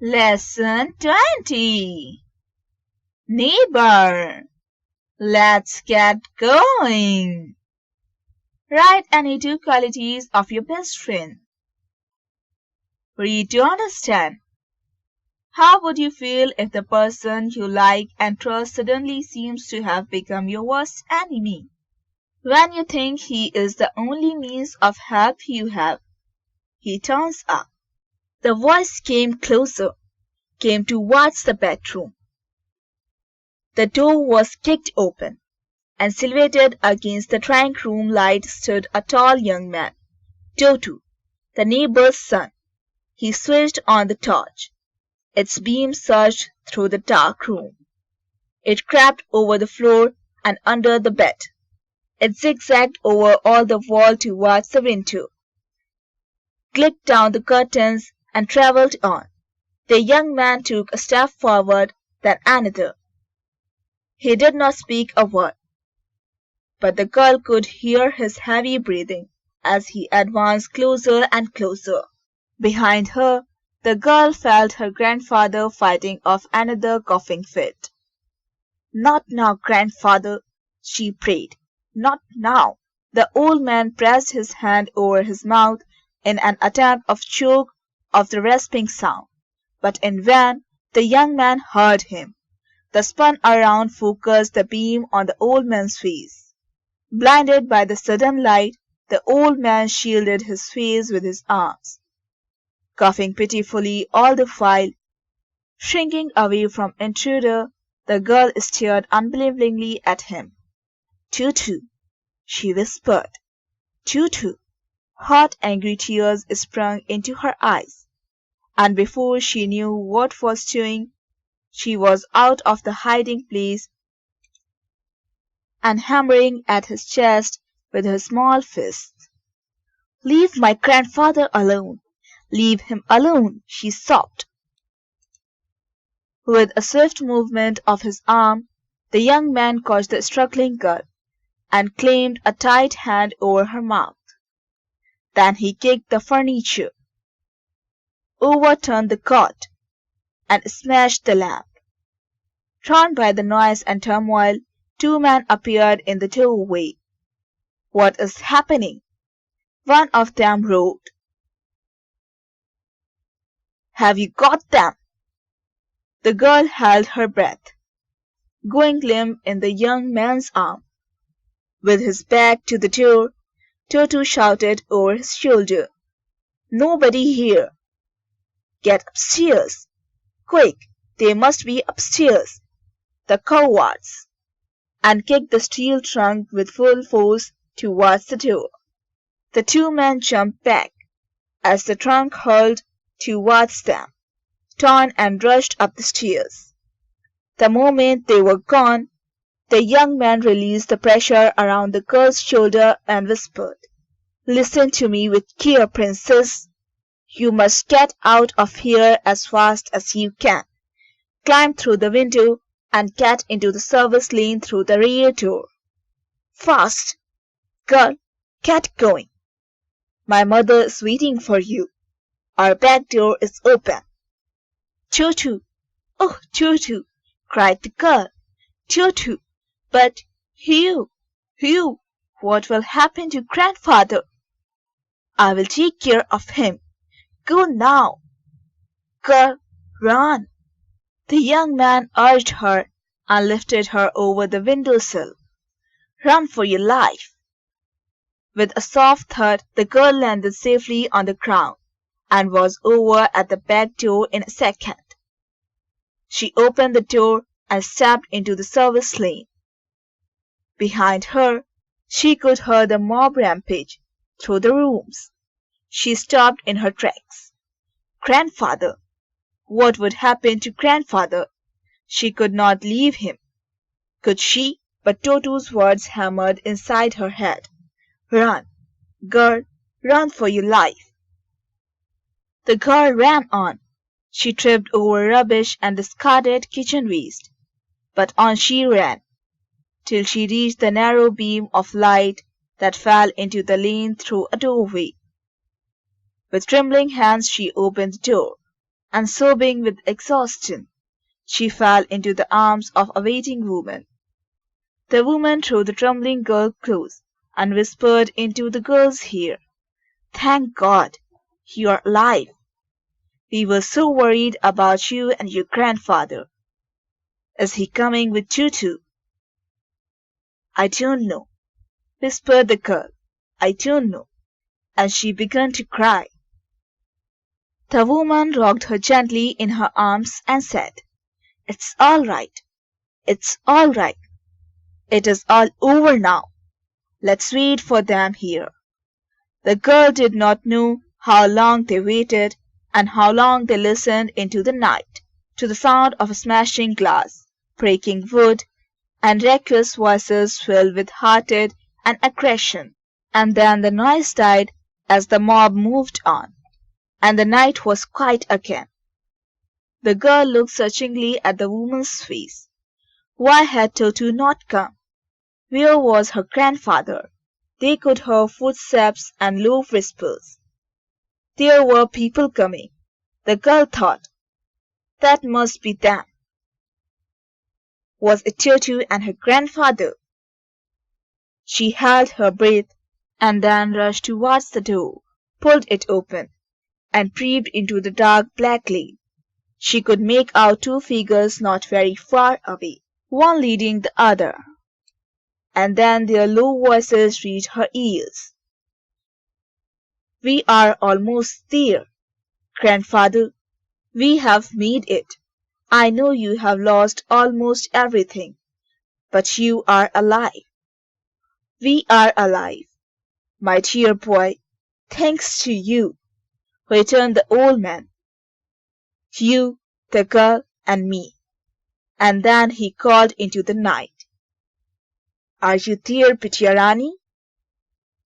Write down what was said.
Lesson 20. Neighbor, let's get going. Write any two qualities of your best friend. Read to understand. How would you feel if the person you like and trust suddenly seems to have become your worst enemy? When you think he is the only means of help you have, he turns up. The voice came closer, came towards the bedroom. The door was kicked open, and silhouetted against the drawing room light stood a tall young man, Totu, the neighbor's son. He switched on the torch. Its beam surged through the dark room. It crept over the floor and under the bed. It zigzagged over all the wall towards the window, clicked down the curtains, and traveled on. The young man took a step forward, then another. He did not speak a word, but the girl could hear his heavy breathing as he advanced closer and closer. Behind her, the girl felt her grandfather fighting off another coughing fit. "Not now, grandfather," she prayed. "Not now." The old man pressed his hand over his mouth in an attempt to choke off the rasping sound, but in vain. The young man heard him. The spun around focused the beam on the old man's face. Blinded by the sudden light, the old man shielded his face with his arms, coughing pitifully all the while. Shrinking away from intruder, the girl stared unbelievingly at him. "Tutu," she whispered. "Tutu." Hot, angry tears sprang into her eyes, and before she knew what was doing, she was out of the hiding place and hammering at his chest with her small fists. "Leave my grandfather alone! Leave him alone!" she sobbed. With a swift movement of his arm, the young man caught the struggling girl and clamped a tight hand over her mouth. Then he kicked the furniture, overturned the cot, and smashed the lamp. Drawn by the noise and turmoil, two men appeared in the doorway. "What is happening?" one of them roared. "Have you got them?" The girl held her breath, going limp in the young man's arm. With his back to the door, Totu shouted over his shoulder, "Nobody here! Get upstairs! Quick, they must be upstairs, the cowards!" and kicked the steel trunk with full force towards the door. The two men jumped back as the trunk hurled towards them, torn and rushed up the stairs. The moment they were gone, the young man released the pressure around the girl's shoulder and whispered, "Listen to me with care, princess. You must get out of here as fast as you can. Climb through the window and get into the service lane through the rear door. Fast! Girl, get going. My mother is waiting for you. Our back door is open." "Tutu! Oh, Tutu!" cried the girl. "Tutu! But Hugh, what will happen to grandfather?" "I will take care of him. Go now. Girl, run!" The young man urged her and lifted her over the window sill. "Run for your life!" With a soft thud, the girl landed safely on the ground and was over at the back door in a second. She opened the door and stepped into the service lane. Behind her, she could hear the mob rampage through the rooms. She stopped in her tracks. Grandfather! What would happen to grandfather? She could not leave him. Could she? But Totu's words hammered inside her head. "Run, girl, run for your life!" The girl ran on. She tripped over rubbish and discarded kitchen waste, but on she ran, till she reached the narrow beam of light that fell into the lane through a doorway. With trembling hands she opened the door and sobbing with exhaustion, she fell into the arms of a waiting woman. The woman drew the trembling girl close and whispered into the girl's ear, "Thank God, you are alive. We were so worried about you and your grandfather. Is he coming with you too?" "I don't know," whispered the girl. "I don't know." And she began to cry. The woman rocked her gently in her arms and said, "It's all right. It's all right. It is all over now. Let's wait for them here." The girl did not know how long they waited and how long they listened into the night, to the sound of smashing glass, breaking wood, and reckless voices filled with hatred and aggression. And then the noise died as the mob moved on, and the night was quiet again. The girl looked searchingly at the woman's face. Why had Toto not come? Where was her grandfather? They could hear footsteps and low whispers. There were people coming. The girl thought, that must be them. Was it Toto and her grandfather? She held her breath and then rushed towards the door, pulled it open, and peeped into the dark black lane. She could make out two figures not very far away, one leading the other. And then their low voices reached her ears. "We are almost there, grandfather. We have made it. I know you have lost almost everything, but you are alive. We are alive, my dear boy, thanks to you," returned the old man. "You, the girl, and me." And then he called into the night, "Are you there, Bitya Rani?"